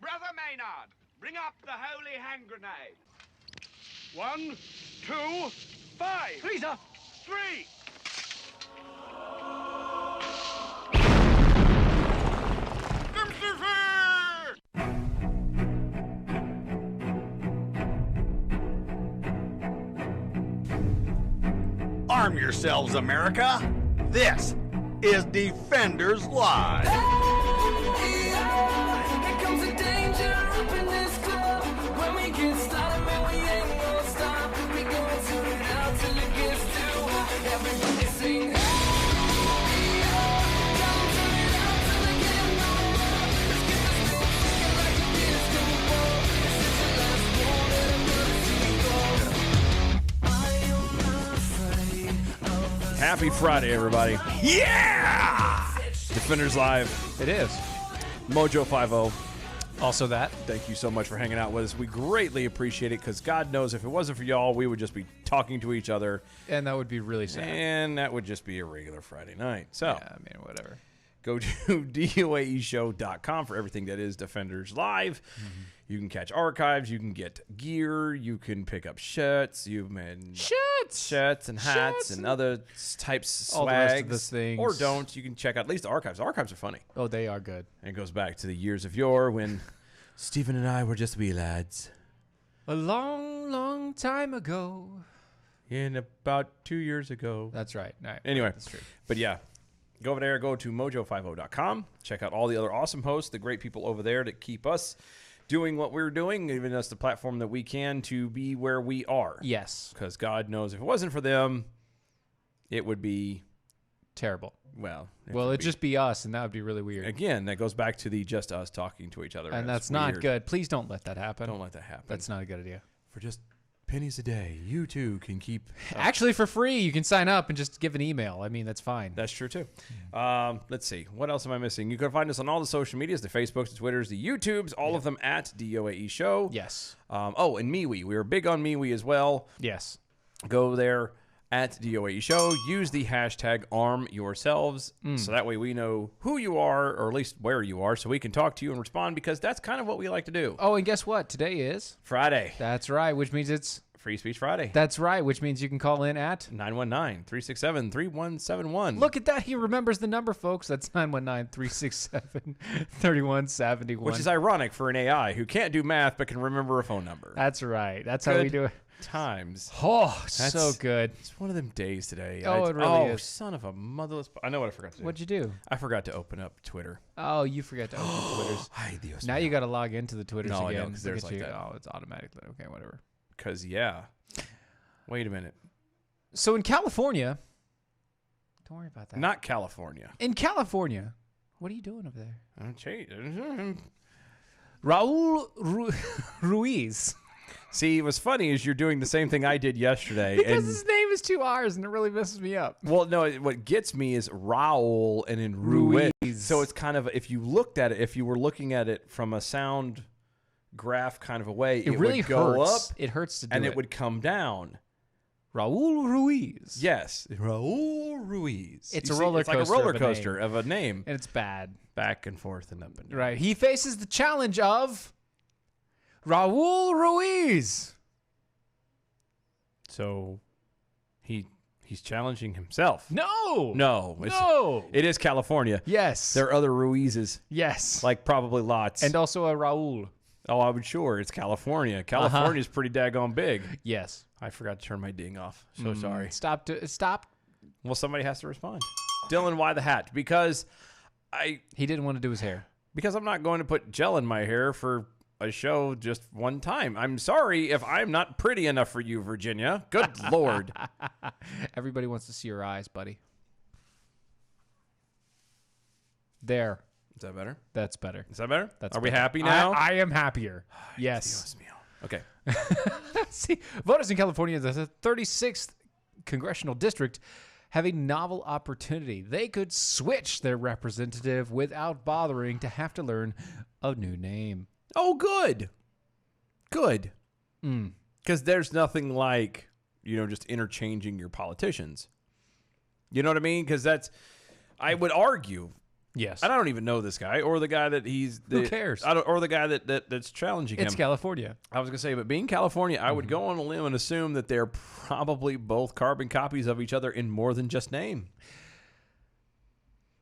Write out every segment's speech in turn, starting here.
Brother Maynard, bring up the holy hand grenade. 1, 2, 5. Please, sir. 3. Arm yourselves, America. This is Defenders Live. Happy Friday, everybody. Yeah! Defenders Live. It is. Mojo 50. Also that. Thank you so much for hanging out with us. We greatly appreciate it because God knows if it wasn't for y'all, we would just be talking to each other. And that would be really sad. And that would just be a regular Friday night. So, Yeah, I mean, whatever. go to DOAEshow.com for everything that is Defenders Live. Mm-hmm. You can catch archives. You can get gear. You can pick up shirts. Shirts and hats and other types of All the swags. rest of the things. Or don't. You can check out at least the archives. The archives are funny. Oh, they are good. And it goes back to the years of yore when Stephen and I were just wee lads. A long, long time ago. In about 2 years ago. That's right. All right. Anyway, That's true. But yeah, go over there, go to mojo50.com, check out all the other awesome hosts, the great people over there that keep us doing what we're doing, giving us the platform that we can to be where we are. Yes. Because God knows if it wasn't for them, it would be, Terrible. well. Well, it'd just be us, and that would be really weird. Again, that goes back to the just us talking to each other. And That's that's not weird. good. Please don't let that happen. Don't let that happen. That's not a good idea. For just pennies a day, you too can keep. Actually, for free, you can sign up and just give an email. I mean, that's fine. That's true too. Let's see. What else am I missing? You can find us on all the social medias, the Facebooks, the Twitters, the YouTubes, all of them at DOAE Show. Yes. And MeWe. We are big on MeWe as well. Yes. Go there at DOAE Show. Use the hashtag arm yourselves. So that way we know who you are, or at least where you are, so we can talk to you and respond, because that's kind of what we like to do. Oh, and guess what? Today is Friday. That's right, which means it's Free Speech Friday. That's right, which means you can call in at 919-367-3171. Look at that. He remembers the number, folks. That's 919-367-3171. Which is ironic for an AI who can't do math but can remember a phone number. That's right. That's how we Good do it. times. Oh, so good. It's one of them days today. Oh, it really is. Son of a motherless. I know what I forgot to do. What'd you do? I forgot to open up Twitter. Oh, you forgot to open Twitters. Ay, Dios Now you got to log into the Twitters No, I again. don't, 'cause Look there's at like you. that. Oh, it's automatically. Okay, whatever. Because, yeah. Wait a minute. So in California, don't worry about that. Not California. In California, what are you doing over there? I'm Raul Ruiz. See, what's funny is you're doing the same thing I did yesterday. Because and, his name is 2 R's and it really messes me up. well, no, what gets me is Raul and then Ruiz. So it's kind of, if you looked at it, if you were looking at it from a sound graph kind of a way, It really would go hurts. up It hurts to do and it. it would come down. Raul Ruiz. Yes, Raul Ruiz. It's You a see, roller It's like a coaster roller of a coaster of a name, And it's bad. back and forth and up and down. Right. He faces the challenge of Raul Ruiz. So he's challenging himself. No. No, No. it is California. Yes. There are other Ruizes, Yes. like probably lots. And also a Raul. oh, I'm sure it's California. California's pretty daggone big. Yes. I forgot to turn my ding off. So sorry. Stop. Well, somebody has to respond. Dylan, why the hat? Because He didn't want to do his hair. I'm not going to put gel in my hair for a show just one time. I'm sorry if I'm not pretty enough for you, Virginia. Good Lord. Everybody wants to see your eyes, buddy. There. Is that better? That's better. Is that better? That's Are we better. happy now? I am happier. Yes. Dios mío. Okay. See, voters in California, the 36th congressional district, have a novel opportunity. They could switch their representative without bothering to have to learn a new name. Oh, good. Good. Because there's nothing like, just interchanging your politicians. You know what I mean? Because I would argue, Yes. And I don't even know this guy or the guy that Who cares? Or the guy that's challenging It's him. California. I was going to say, but being California, I would go on a limb and assume that they're probably both carbon copies of each other in more than just name.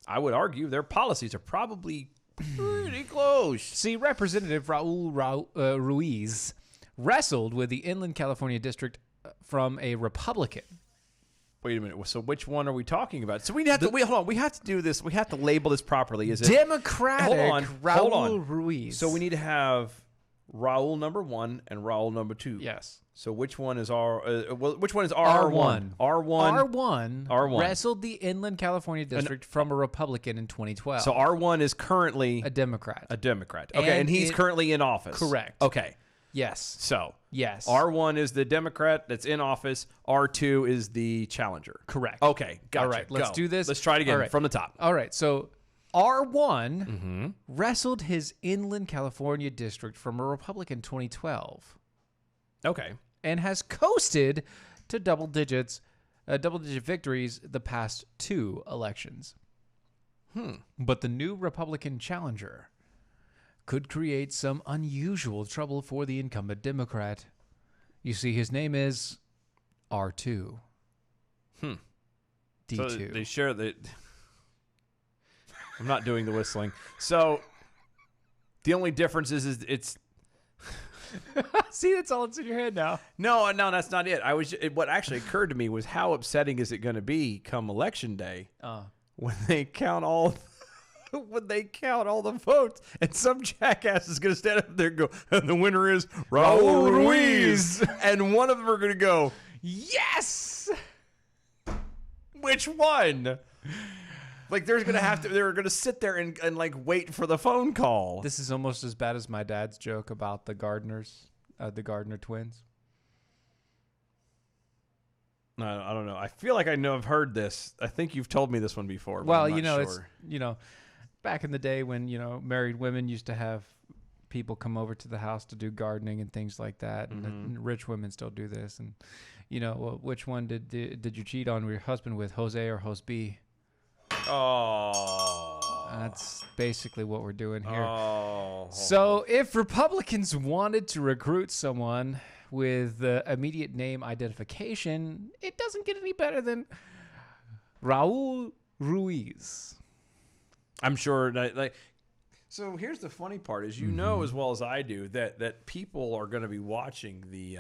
I would argue their policies are probably pretty close. See, Representative Raul Ruiz wrestled with the Inland California District from a Republican. Wait a minute. So which one are we talking about? So we have to hold on. We have to do this. We have to label this properly. Is it Democratic Hold Raul on. Ruiz. So we need to have Raul number 1 and Raul number 2. Yes. So which one is which one is R1. R1 R1 wrestled the Inland California District from a Republican in 2012. So R1 is currently a Democrat. a Democrat. Okay, and he's currently in office. Correct. Okay. Yes. So Yes. R1 is the Democrat that's in office. R2 is the challenger. Correct. Okay, gotcha. All right, let's Go. do this. Let's try it again All right. from the top. All right, so R1 wrestled his Inland California District from a Republican 2012 Okay. and has coasted to double-digit victories the past 2 elections. But the new Republican challenger could create some unusual trouble for the incumbent Democrat. You see, his name is R2. D2. So they share the. I'm not doing the whistling. So the only difference is it's. See, that's all that's in your head now. No, that's not it. What actually occurred to me was how upsetting is it going to be come election day when they count all. When they count all the votes, and some jackass is going to stand up there and go, and the winner is Raul Ruiz. And one of them are going to go, yes! Which one? Like, they're going to sit there and like wait for the phone call. This is almost as bad as my dad's joke about the Gardners, the Gardner twins. I don't know. I feel like I've heard this. I think you've told me this one before. But Well, I'm not it's, sure. back in the day when, married women used to have people come over to the house to do gardening and things like that. And rich women still do this. And, which one did you cheat on your husband with, Jose or Jose? Oh. That's basically what we're doing here. Oh. So if Republicans wanted to recruit someone with immediate name identification, it doesn't get any better than Raul Ruiz. I'm sure that, so here's the funny part is, know as well as I do that people are going to be watching the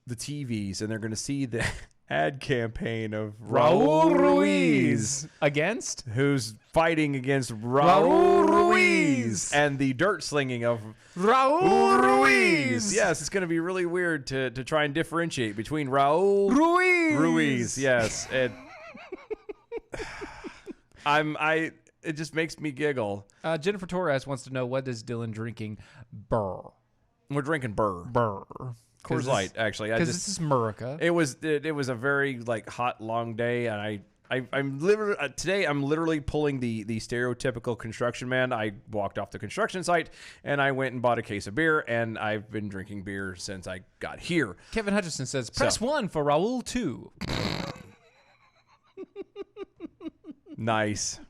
TVs, and they're going to see the ad campaign of Raul Ruiz against who's fighting against Raul Ruiz and the dirt slinging of Raul Ruiz. Yes, it's going to be really weird to try and differentiate between Raul Ruiz. Yes, and it just makes me giggle. Jennifer Torres wants to know, what is Dylan drinking? Burr. We're drinking Burr. Coors Light, actually. Because this is Murica. It was a very hot, long day, and I'm literally today. I'm literally pulling the stereotypical construction man. I walked off the construction site and I went and bought a case of beer, and I've been drinking beer since I got here. Kevin Hutchison says, press 1 for Raul 2. Nice.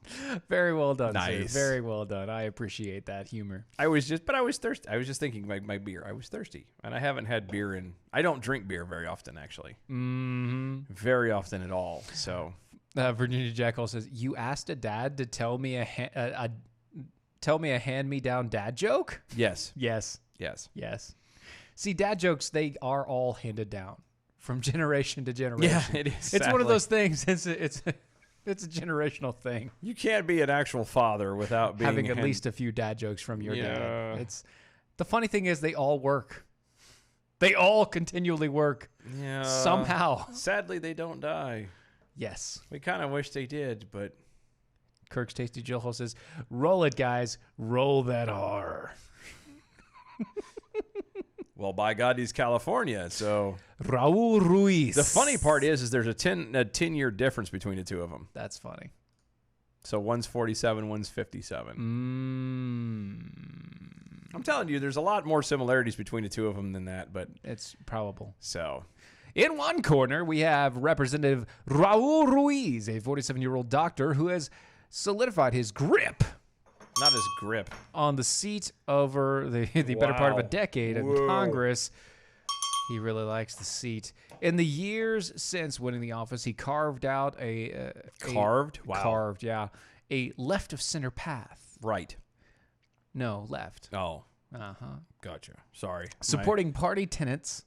Very well done, Nice. sir. Very well done. I appreciate that humor. I was thirsty. I was just thinking my beer. I was thirsty, and I haven't had beer I don't drink beer very often, actually. Very often at all. So, Virginia Jackal says, you asked a dad to tell me a hand-me-down dad joke? yes. Yes. Yes. Yes. See, dad jokes, they are all handed down from generation to generation. Yeah, it is. It's one of sadly. those things. It's a generational thing. You can't be an actual father without being Having at least a few dad jokes from your dad. The funny thing is, they all work. They all continually work. Yeah. Somehow. Sadly, they don't die. Yes. We kind of wish they did, but Kirk's Tasty Jill says, roll it, guys. Roll that R. well, by God, he's California, so Raul Ruiz. the funny part is there's a 10-year difference between the two of them. That's funny. So one's 47, one's 57. I'm telling you, there's a lot more similarities between the two of them than that, but It's probable. so In one corner, we have Representative Raul Ruiz, a 47-year-old doctor who has solidified his grip Not his grip. on the seat over the better part of a Wow. decade in Whoa. Congress. He really likes the seat. In the years since winning the office, he carved out a left of center path. Right. No, left. Oh, Uh-huh. gotcha. Sorry. Supporting party tenants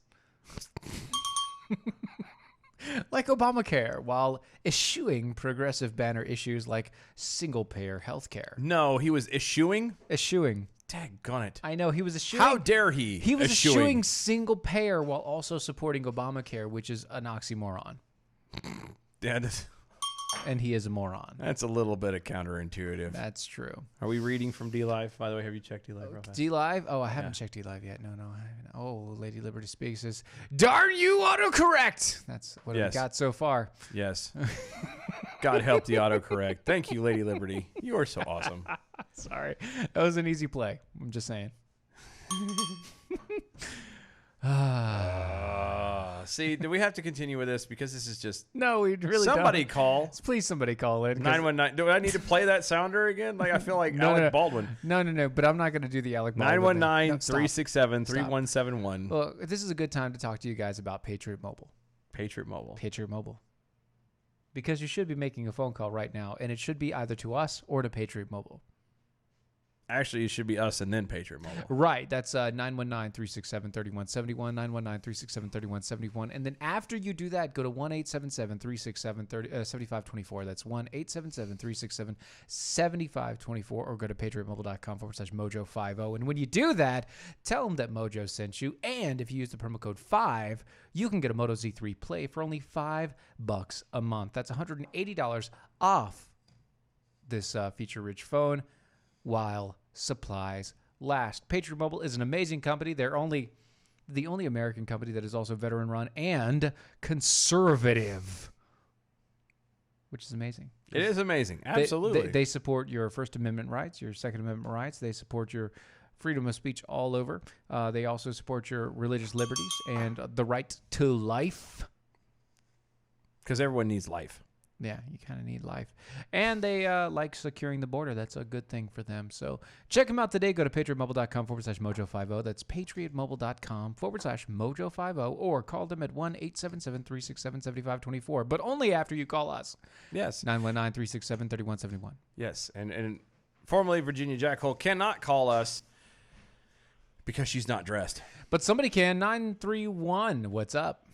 like Obamacare while eschewing progressive banner issues like single-payer health care. No, he was eschewing. Eschewing. Daggone it. I know, he was eschewing. How dare he? He was eschewing single-payer while also supporting Obamacare, which is an oxymoron. Yeah, And he is a moron. that's a little bit of counterintuitive. That's true. Are we reading from D-Live? By the way, have you checked D-Live real fast? D-Live? Oh, I haven't checked D-Live yet. No, I haven't. Oh, Lady Liberty Speaks says, darn you, autocorrect! That's what we Yes. got so far. Yes. God help the autocorrect. Thank you, Lady Liberty. You are so awesome. Sorry. That was an easy play. I'm just saying. See, do we have to continue with this? Because this is just... No, we really Somebody don't. call. Please, somebody call in. 'cause- 919. Do I need to play that sounder again? Like, I feel like No, Alec no. Baldwin. No, but I'm not going to do the Alec Baldwin. 919-367-3171. Well, this is a good time to talk to you guys about Patriot Mobile. Patriot Mobile. Patriot Mobile. Because you should be making a phone call right now, and it should be either to us or to Patriot Mobile. Actually, it should be us and then Patriot Mobile. Right. That's 919-367-3171, 919-367-3171. And then after you do that, go to 1-877-367-7524. That's 1-877-367-7524, or go to patriotmobile.com/mojo50. And when you do that, tell them that Mojo sent you. And if you use the promo code 5, you can get a Moto Z3 Play for only $5 a month. That's $180 off this feature-rich phone while supplies last. Patriot Mobile is an amazing company. They're the only American company that is also veteran-run and conservative, which is amazing. It is amazing. They- Absolutely. They support your First Amendment rights, your Second Amendment rights. They support your freedom of speech all over. They also support your religious liberties and the right to life. Because everyone needs life. Yeah, you kind of need life. And they like securing the border. That's a good thing for them. So check them out today. Go to patriotmobile.com/mojo50. That's patriotmobile.com/mojo50. Or call them at 1-877-367-7524. But only after you call us. Yes. 919-367-3171. Yes. And formerly Virginia Jackhole cannot call us because she's not dressed. But somebody can. 931. What's up?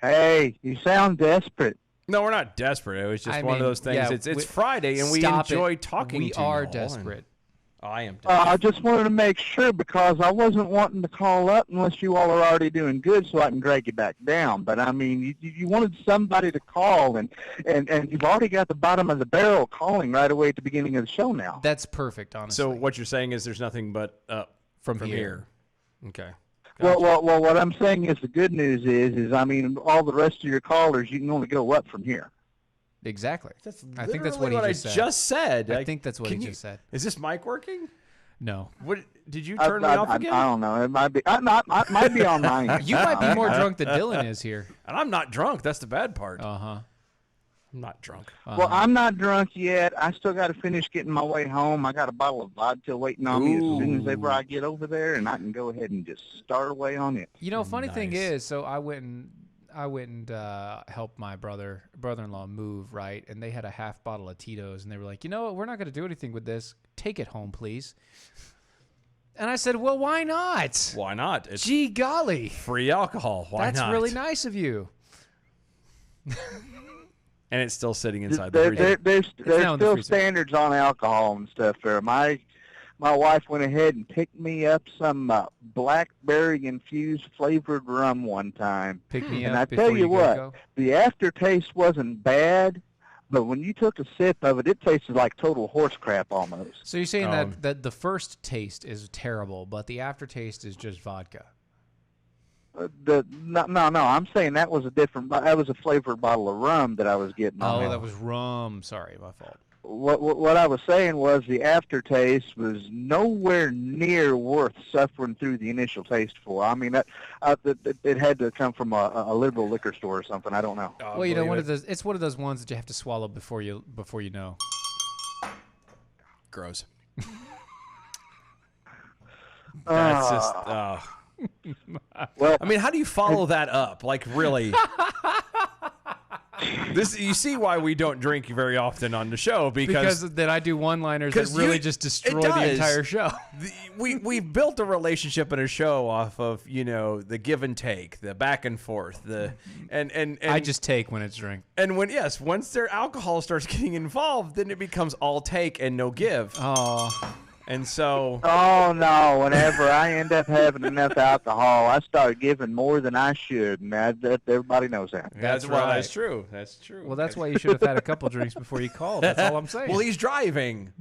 Hey, you sound desperate. No, we're not desperate. It was just one of those things. yeah, It's Friday, and we stop enjoy it. talking We to you. are all, desperate. and- I am desperate. I just wanted to make sure because I wasn't wanting to call up unless you all are already doing good so I can drag you back down. But, I mean, you wanted somebody to call, and you've already got the bottom of the barrel calling right away at the beginning of the show now. That's perfect, honestly. So what you're saying is there's nothing but up From here. here. Okay. Well, what I'm saying is the good news is, I mean, all the rest of your callers, you can only go up from here. Exactly. That's I think that's what literally he just said. said. I think that's what he can just said. Is this mic working? No. What did you turn me off again? I don't know. It might be. I might be on mine. You might be more drunk than Dylan is here. And I'm not drunk. That's the bad part. Uh-huh. I'm not drunk. Well, I'm not drunk yet. I still got to finish getting my way home. I got a bottle of vodka waiting on me as soon as ever I get over there, and I can go ahead and just start away on it. You know, funny thing Nice. is, so I went and helped my brother-in-law move, right? And they had a half bottle of Tito's, and they were like, you know what? We're not going to do anything with this. Take it home, please. And I said, well, why not? Why not? It's Gee golly. free alcohol. Why That's not? really nice of you. And it's still sitting inside the freezer. There's now in the still freezer. standards on alcohol and stuff there. My wife went ahead and picked me up some blackberry infused flavored rum one time. Pick me And up I before tell you what, go. the aftertaste wasn't bad, but when you took a sip of it, it tasted like total horse crap almost. So you're saying Um, that the first taste is terrible, but the aftertaste is just vodka. No, I'm saying that was a flavored bottle of rum that I was getting. Oh, on it. that was rum. Sorry, my fault. what I was saying was the aftertaste was nowhere near worth suffering through the initial taste for. I mean, it had to come from a liberal liquor store or something. I don't know. Well, you know, it's one of those ones that you have to swallow before you know. Gross. That's just. Well, I mean, how do you follow that up? Like, really? You see why we don't drink very often on the show because then I do one-liners that really just destroy the entire show. We've built a relationship in a show off of, you know, the give and take, the back and forth, and I just take when it's drink. And once their alcohol starts getting involved, then it becomes all take and no give. Oh. And so. Oh no! Whenever I end up having enough alcohol, I start giving more than I should, and that everybody knows that. That's well, right. That's true. That's true. Well, that's why you should have had a couple drinks before you called. That's all I'm saying. Well, he's driving.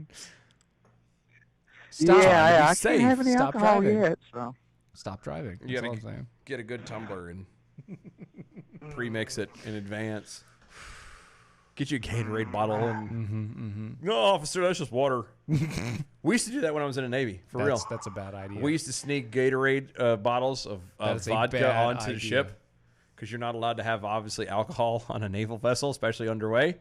Stop. Yeah, I safe. can't have any Stop alcohol driving. yet. So. Stop driving. You That's all gotta I'm saying. get a good tumbler and pre-mix it in advance. Get you a Gatorade bottle and no, officer, that's just water. We used to do that when I was in the Navy, for real. That's a bad idea. We used to sneak Gatorade bottles of is a vodka bad onto the idea. ship because you're not allowed to have obviously alcohol on a naval vessel, especially underway.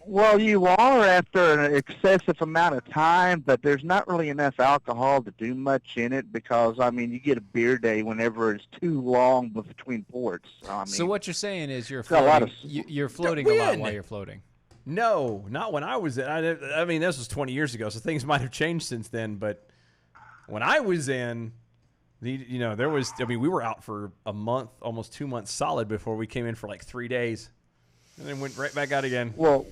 Well, you are after an excessive amount of time, but there's not really enough alcohol to do much in it because, I mean, you get a beer day whenever it's too long between ports. I mean, So what you're saying is you're got a lot floating. of- You're floating a lot When? while you're floating. No, not when I was in. I mean, this was 20 years ago, so things might have changed since then. But when I was in, there was. I mean, we were out for a month, almost 2 months solid before we came in for like 3 days, and then went right back out again. Well,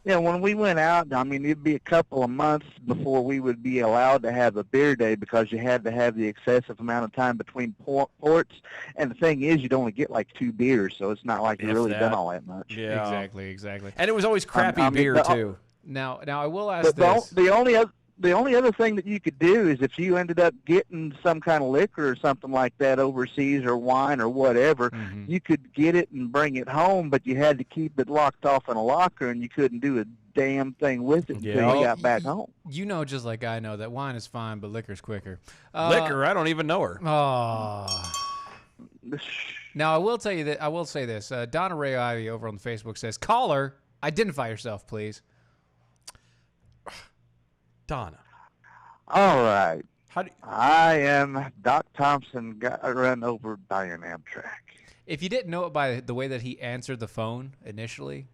yeah, when we went out, I mean, it'd be a couple of months before we would be allowed to have a beer day because you had to have the excessive amount of time between ports. And the thing is, you'd only get like 2 beers, so it's not like you've If really that. done all that much. Yeah, Exactly. And it was always crappy I mean, beer too. Now I will ask But this. the only other thing that you could do is if you ended up getting some kind of liquor or something like that overseas or wine or whatever, you could get it and bring it home, but you had to keep it locked off in a locker and you couldn't do a damn thing with it until you got back home. You know, just like I know, that wine is fine, but liquor's quicker. Liquor, I don't even know her. Oh. Now I will tell you that I will say this. Donna Ray Ivy over on the Facebook says, "Caller, identify yourself, please." Donna, All right. how do I am Doc Thompson, got run over by an Amtrak. If you didn't know it by the way that he answered the phone initially,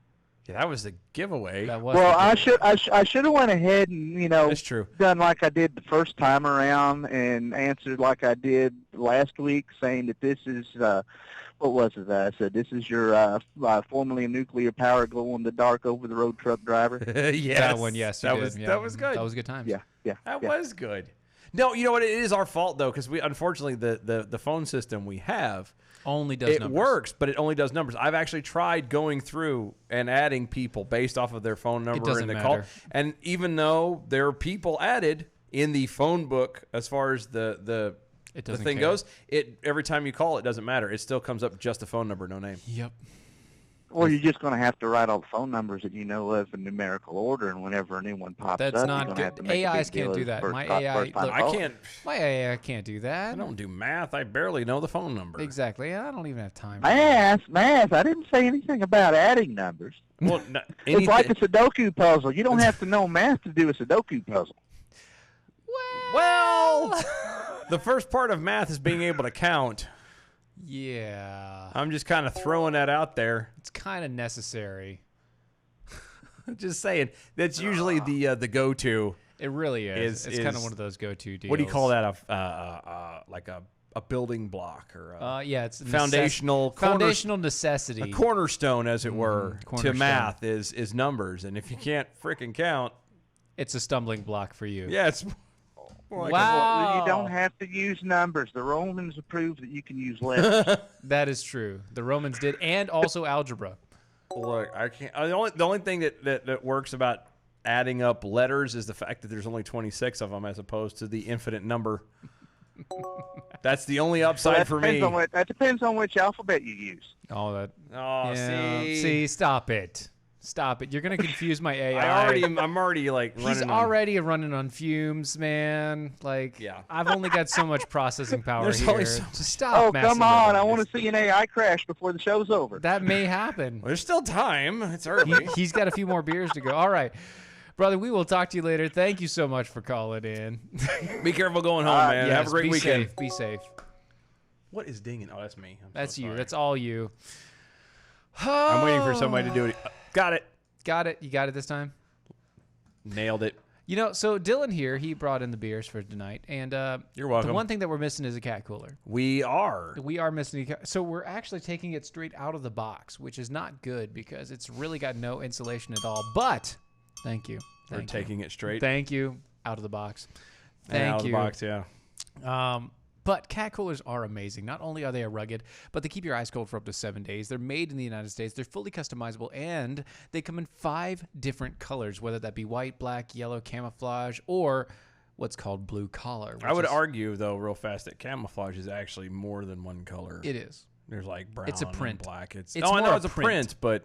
yeah, that was the giveaway. that was Well, the- I should have went ahead and That's true. done like I did the first time around and answered like I did last week, saying that this is what was it? I said this is your formerly a nuclear power glow in the dark over the road truck driver. Yes, that one. Yes, you that did. was Yeah. that was good. That was good times. Yeah. That was good. No, you know what? It is our fault though, because we unfortunately the phone system we have Only does it numbers. works, but it only does numbers. I've actually tried going through and adding people based off of their phone number doesn't and the call. matter. And even though there are people added in the phone book as far as the doesn't thing care. goes, every time you call, it doesn't matter. It still comes up just a phone number, no name. Yep. Or you're just going to have to write all the phone numbers that you know of in numerical order, and whenever a new one pops That's up, not you're going to have good. to make a AIs big deal can't do as that. first My time AI caller. look, I can't. My AI can't do that. I don't do math. I barely know the phone number. Exactly. I don't even have time. for that. Math. I didn't say anything about adding numbers. Well, It's like a Sudoku puzzle. You don't have to know math to do a Sudoku puzzle. well, the first part of math is being able to count. Yeah. I'm just kind of throwing that out there. It's kind of necessary. Just saying. That's usually the go-to. It really is. It's kind of is- one of those go-to deals. What do you call that? Like a building block or Yeah, it's foundational foundational necessity. a cornerstone, as it were, to cornerstone. math is numbers. And if you can't freaking count, It's a stumbling block for you. yeah, it's more like Wow. You don't have to use numbers. The Romans proved that you can use letters. That is true. The Romans did, and also algebra. Look, I can't. The only thing that works about adding up letters is the fact that there's only 26 of them as opposed to the infinite number. That's the only upside for me. That depends on which alphabet you use. All that. Oh, Yeah. see, See, stop it. Stop it. You're going to confuse my AI. I'm already like running. He's on- already running on fumes, man. Like, Yeah. I've only got so much processing power There's here. only so- Just stop. Oh, messing come with on. it. I want to see an AI crash before the show's over. That may happen. Well, there's still time. It's early. He's got a few more beers to go. All right. Brother, we will talk to you later. Thank you so much for calling in. Be careful going home, man. Yes, Have a great be weekend. Safe. Be safe. What is dinging? Oh, that's me. I'm so That's you. sorry. That's all you. I'm waiting for somebody to do it. Got it. Got it. You got it this time? Nailed it. You know, so Dylan here, he brought in the beers for tonight. And You're welcome. the one thing that we're missing is a cat cooler. We are. We are missing a cat. So we're actually taking it straight out of the box, which is not good because it's really got no insulation at all. But thank you. We're Thank you. taking it straight. Thank you. Out of the box. Thank and out of you. the box, yeah. But cat coolers are amazing. Not only are they rugged, but they keep your ice cold for up to 7 days. They're made in the United States. They're fully customizable, and they come in 5 different colors, whether that be white, black, yellow, camouflage, or what's called blue collar. I would which is- argue, though, real fast, that camouflage is actually more than one color. It is. There's like brown It's a print. and black. It's It's I more know a it's a print. print, but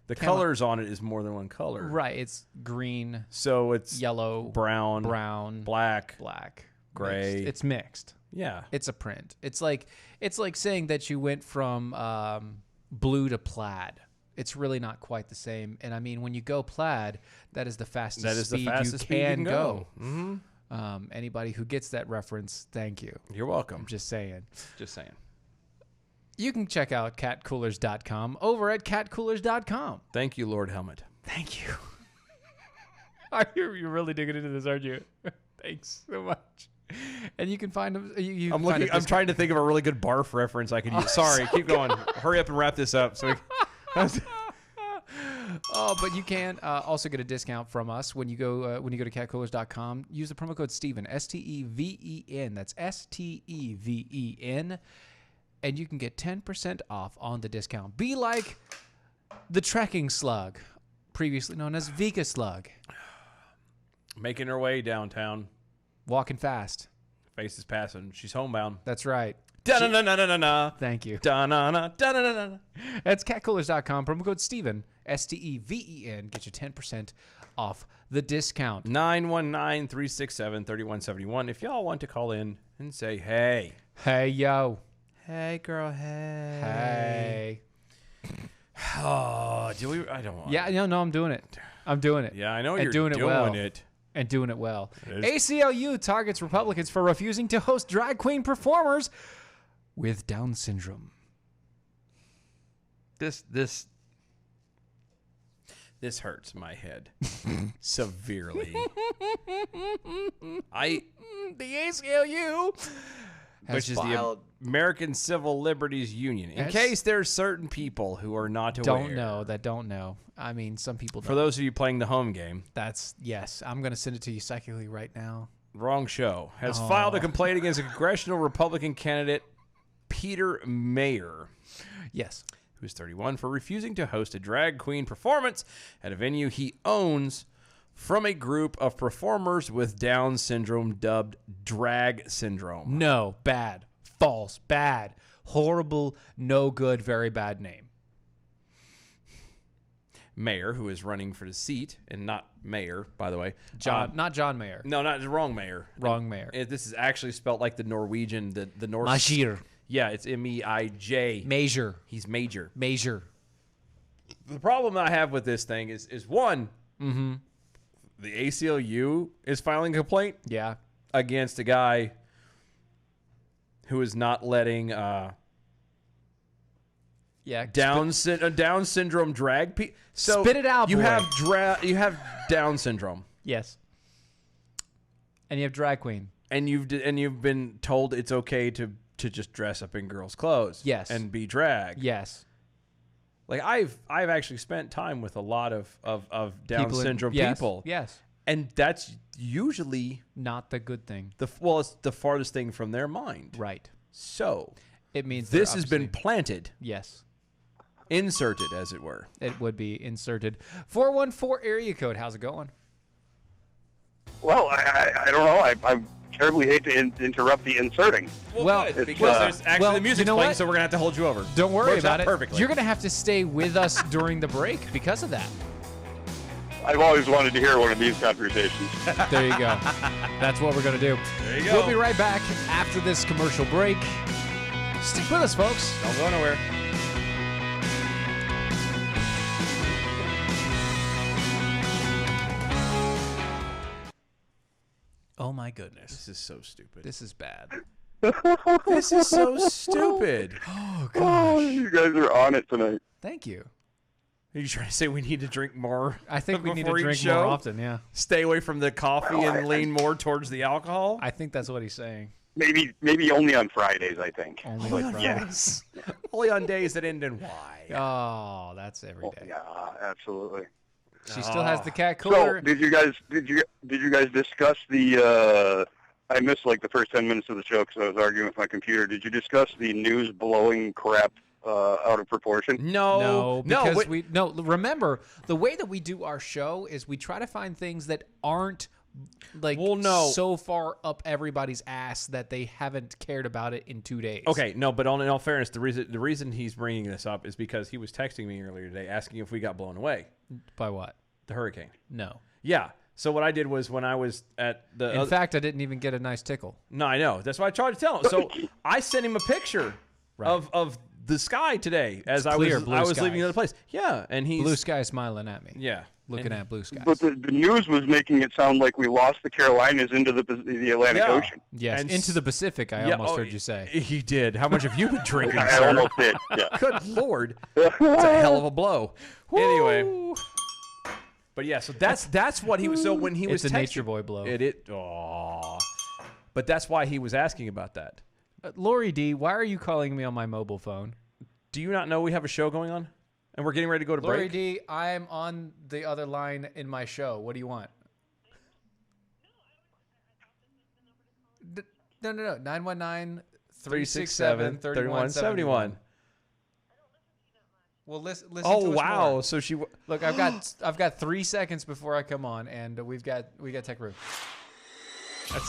the colors on it is more than one color. Right. It's green, So it's yellow, brown, black, black. gray. mixed. It's mixed. Yeah. It's a print. It's like saying that you went from blue to plaid. It's really not quite the same. And I mean, when you go plaid, that is the fastest That is the speed fastest you speed you can can go. Mm-hmm. Anybody who gets that reference, thank you. You're welcome. I'm just saying. Just saying. You can check out catcoolers.com over at catcoolers.com. Thank you, Lord Helmet. Thank you. You're really digging into this, aren't you? Thanks so much. And you can find them. You I'm can find looking. a I'm trying to think of a really good barf reference I could use. Sorry, keep going. Hurry up and wrap this up. So Oh, but you can also get a discount from us when you go to catcoolers.com. Use the promo code Steven, STEVEN. That's STEVEN, and you can get 10% off on the discount. Be like the trekking slug, previously known as Vika Slug, making her way downtown. walking fast. Face is passing. She's homebound. That's right. Da-na-na-na-na-na. Thank you. Da-na-na. Da-na-na-na. That's catcoolers.com. Promo code Steven, STEVEN. Get you 10% off the discount. 919-367-3171. If y'all want to call in and say, hey. Hey, yo. Hey, girl, hey. Hey. Oh, do we? I don't want Yeah, no, I'm doing it. I'm doing it. Yeah, I know And you're doing it well. it. And doing it well. It is. ACLU targets Republicans for refusing to host drag queen performers with Down syndrome. This hurts my head severely. The ACLU has Which is filed. the American Civil Liberties Union. In Yes. case there's certain people who are not aware. Don't know. I mean, some people don't. For those of you playing the home game, Yes. I'm going to send it to you psychically right now. wrong show, has filed a complaint against a congressional Republican candidate, Peter Mayer, Yes. who's 31, for refusing to host a drag queen performance at a venue he owns from a group of performers with Down syndrome dubbed Drag Syndrome. No. Bad. False. Bad. Horrible. No good. Very bad name. Mayer, who is running for the seat, and not Mayor, by the way. Not John Mayer. No, not the wrong Mayor. Wrong Mayer. This is actually spelled like the Norwegian, the Norse. Majir. Yeah, it's M-E-I-J. Major. He's Major. Major. The problem I have with this thing is one, the ACLU is filing a complaint Yeah. against a guy who is not letting Yeah. Down syndrome drag people. So Spit it out, You boy. have Down syndrome, Yes. And you have drag queen. and you've been told it's okay to just dress up in girls' clothes. Yes. and be drag. Yes. Like I've actually spent time with a lot of Down syndrome people. Yes. And that's usually Not the good thing. it's the farthest thing from their mind. Right. So It means this they're has been obviously- planted, Yes. inserted, as it were. It would be inserted. 414 area code. How's it going? Well, I don't know. I terribly hate to interrupt the inserting. Well, good, it's, because there's actually well, the music's you know playing, what? so we're gonna have to hold you over. Don't worry Works out about it. perfectly. You're going to have to stay with us during the break because of that. I've always wanted to hear one of these conversations. There you go. That's what we're going to do. There you go. We'll be right back after this commercial break. Stick with us, folks. Don't go nowhere. Oh, my goodness. This is so stupid. This is bad. This is so stupid. Oh, Oh, gosh. you guys are on it tonight. Thank you. Are you trying to say we need to drink more? I think we need to before each drink show? more often, yeah. Stay away from the coffee and lean more towards the alcohol? I think that's what he's saying. Maybe only on Fridays, I think. Only But, on yeah. Fridays. Only on days that end in Y. Oh, that's every day. Yeah, absolutely. She still has the cat So, cooler. did you guys discuss the? I missed like the first 10 minutes of the show because I was arguing with my computer. Did you discuss the news blowing crap out of proportion? No, because wait. remember, the way that we do our show is we try to find things that aren't like so far up everybody's ass that they haven't cared about it in 2 days. Okay, no, but in all fairness, the reason he's bringing this up is because he was texting me earlier today asking if we got blown away. By what? The hurricane. No. Yeah. So what I did was when I was at the... In fact, I didn't even get a nice tickle. No, I know. That's why I tried to tell him. So I sent him a picture of the sky today as I clear was blue leaving skies. the other place. Yeah, and he's... Blue sky smiling at me. Yeah. Looking at blue skies. But the news was making it sound like we lost the Carolinas into the Atlantic Yeah. Ocean. Yes, and into the Pacific, I almost heard you say. He did. How much have you been drinking, I sir? almost did. Yeah. Good Lord. It's a hell of a blow. Anyway. But yeah, so that's what he was. So when he was It's a texting, nature boy blow. But that's why he was asking about that. Lori D, why are you calling me on my mobile phone? Do you not know we have a show going on? And we're getting ready to go to Lori break? D, I'm on the other line in my show. What do you want? No. 919-367-3171. Well, listen to Oh, us wow. more. So she... Look, I've got 3 seconds before I come on, and we got Tech Roo. That's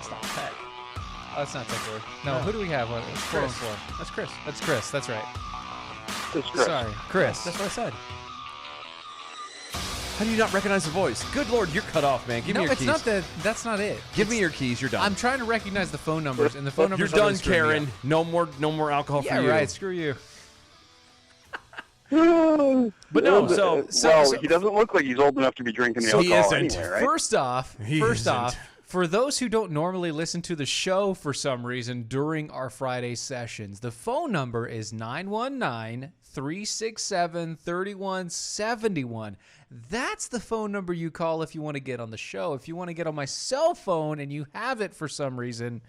Stop Tech. Oh, that's not Tech Roo. No, who do we have? It's 414. That's Chris. That's Chris. That's right. It's Chris. Sorry, Chris. That's what I said. How do you not recognize the voice? Good Lord, you're cut off, man. Give me No, your it's keys. not that. That's not it. Give me your keys. You're done. I'm trying to recognize the phone numbers, and the phone You're numbers. done, Karen. No more alcohol Yeah, for you. right. Screw you. But no, so he doesn't look like he's old enough to be drinking the So he alcohol isn't. anyway, right? First off, He isn't. for those who don't normally listen to the show for some reason during our Friday sessions, the phone number is 919-367-3171. That's the phone number you call if you want to get on the show. If you want to get on my cell phone and you have it for some reason,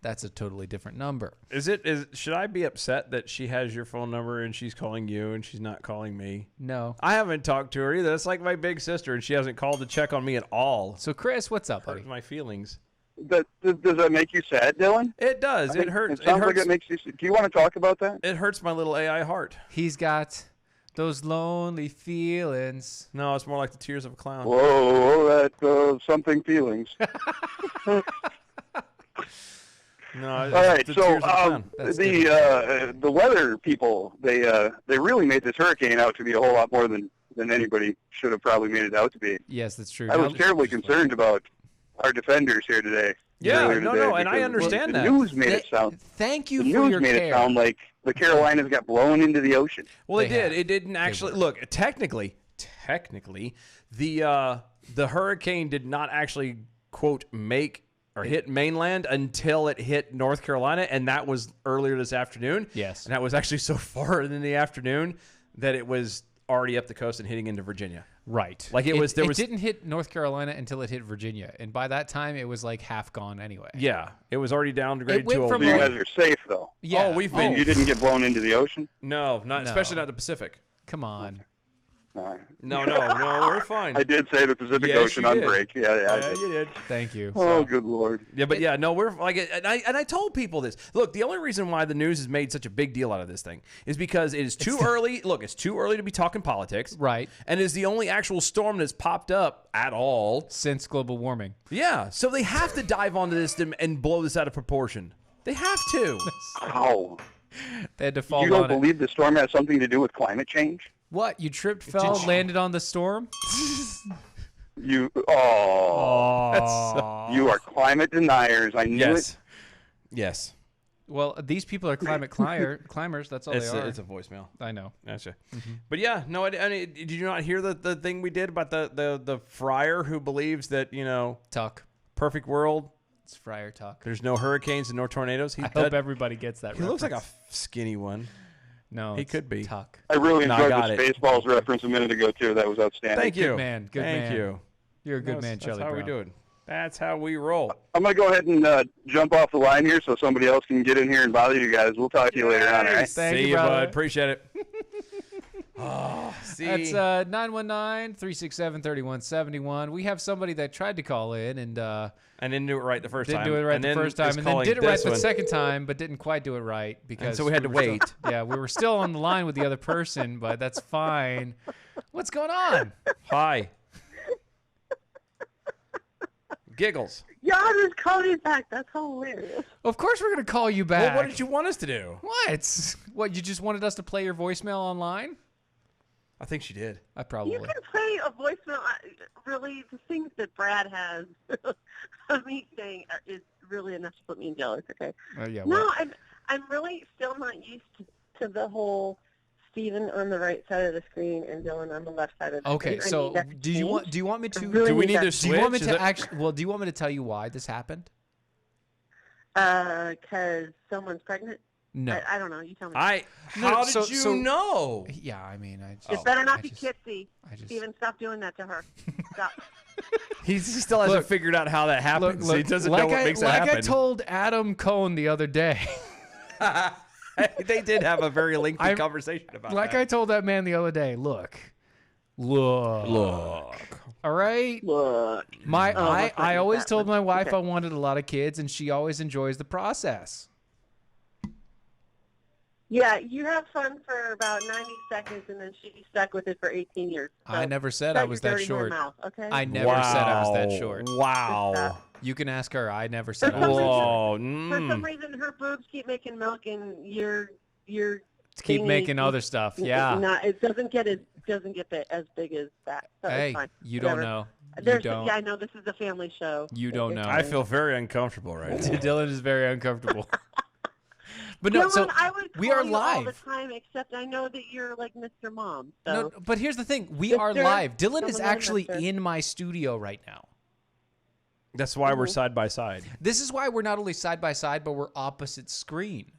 that's a totally different number. should I be upset that she has your phone number and she's calling you and she's not calling me? No. I haven't talked to her either. That's like my big sister, and she hasn't called to check on me at all. So, Chris, what's up, buddy? Hurts my feelings. Does that make you sad, Dylan? It does. It hurts. It sounds like it makes you. Do you want to talk about that? It hurts my little AI heart. He's got those lonely feelings. No, it's more like the tears of a clown. Whoa, that something feelings. No, All right, the so tears of a clown. the weather people they really made this hurricane out to be a whole lot more than anybody should have probably made it out to be. Yes, that's true. I was terribly concerned about our defenders here today. Yeah, earlier no, today, and I because understand the that. news made it sound. Thank you The for news your made care. it sound like the Carolinas got blown into the ocean. Well, it They did. have. It didn't actually. Look, technically, the hurricane did not actually quote make or hit mainland until it hit North Carolina, and that was earlier this afternoon. Yes. And that was actually so far in the afternoon that it was already up the coast and hitting into Virginia. Right. Like it was. There was. didn't hit North Carolina until it hit Virginia, and by that time it was like half gone anyway. Yeah, it was already downgraded went to a. from So you like- guys are safe though. Yeah. Oh, we've been. You didn't get blown into the ocean. No, not No. especially not the Pacific. Come on. No, we're fine. I did say the Pacific Yes, Ocean you on did. break. Yeah, I Yeah, did. you did. Thank you. Oh, good Lord. Yeah, but yeah, no, we're like, and I told people this. Look, the only reason why the news has made such a big deal out of this thing is because it is too early. Look, it's too early to be talking politics, Right. And it's the only actual storm that's popped up at all. Since global warming. Yeah, so they have to dive onto this and blow this out of proportion. They have to. How? They had to fall You don't on it. believe the storm has something to do with climate change? What? You tripped, fell, landed on the storm? You you Oh. are climate deniers. I knew it. Yes. Well, these people are climate climbers. That's all It's they are. it's a voicemail. I know. Gotcha. But yeah, no. I mean, did you not hear the thing we did about the friar who believes that Tuck. perfect world, It's Friar Tuck. there's no hurricanes and no tornadoes. I hope everybody gets that he looks like a reference. skinny one. No, he it's could be. Tuck. I really No, I enjoyed got the it. Spaceballs reference a minute ago too. That was outstanding. Thank you, Good man. Good Thank man. you. You're a good man, That's Charlie how Brown. we do it. That's how we roll. I'm gonna go ahead and jump off the line here so somebody else can get in here and bother you guys. We'll talk to you later on. All right? Thank See you, you, brother. bud. Appreciate it. Oh, see. That's 919-367-3171. We have somebody that tried to call in and didn't do it right the first didn't time. do it right and the then first time, is and then calling did it right this the one. second time, but didn't quite do it right because so we had to were still- wait. yeah, we were still on the line with the other person, but that's fine. What's going on? Hi. Giggles. Y'all just called me back. That's hilarious. Of course we're gonna call you back. Well, what did you want us to do? What? What? You just wanted us to play your voicemail online? I think she did. I probably. You can play a voicemail. Really, the things that Brad has of me saying is really enough to put me in jail. It's okay. Yeah. No, Well, I'm really still not used to the whole Steven on the right side of the screen and Dylan on the left side of the okay. screen. I So need that to do you change. want? Do you want me to? really Do we need that to Do you want me switch? to Is it- actually? Well, do you want me to tell you why this happened? Because someone's pregnant. No. I don't know. You tell me. No, How did so- you so- know? Yeah. I mean, I. it Just, better not I be just- Kitsy. I just. Steven, stop doing that to her. Stop. He still hasn't Look, figured out how that happens. Look, he doesn't like know what I, makes it like happen. I told Adam Cohn the other day. They did have a very lengthy I'm- conversation about Like I that. told that man the other day. Look. All right. Look. My Oh, my I always goodness, told that my was- wife okay. I wanted a lot of kids, and she always enjoys the process. Yeah, you have fun for about 90 seconds, and then she stuck with it for 18 years. I So never said shut I was your that dirty short. Mouth, okay? I never said I was that short. Wow. You can ask her. I never said For I some was that short. Whoa. For some reason, her boobs keep making milk, and your Keep thingy making keeps- other stuff. Yeah. Not, it doesn't get as big as that. So Hey, it's fine. you Whatever. don't know. You There's, don't. Yeah, I know this is a family show. You don't know. I feel very uncomfortable right now. Dylan is very uncomfortable. But no, Dylan, so I would we call are you all the live. time, except I know that you're like Mr. Mom. So. No, but here's the thing: we are Mister, live. Dylan is someone let him actually mister. in my studio right now. That's why Mm-hmm. we're side by side. This is why we're not only side by side, but we're opposite screen.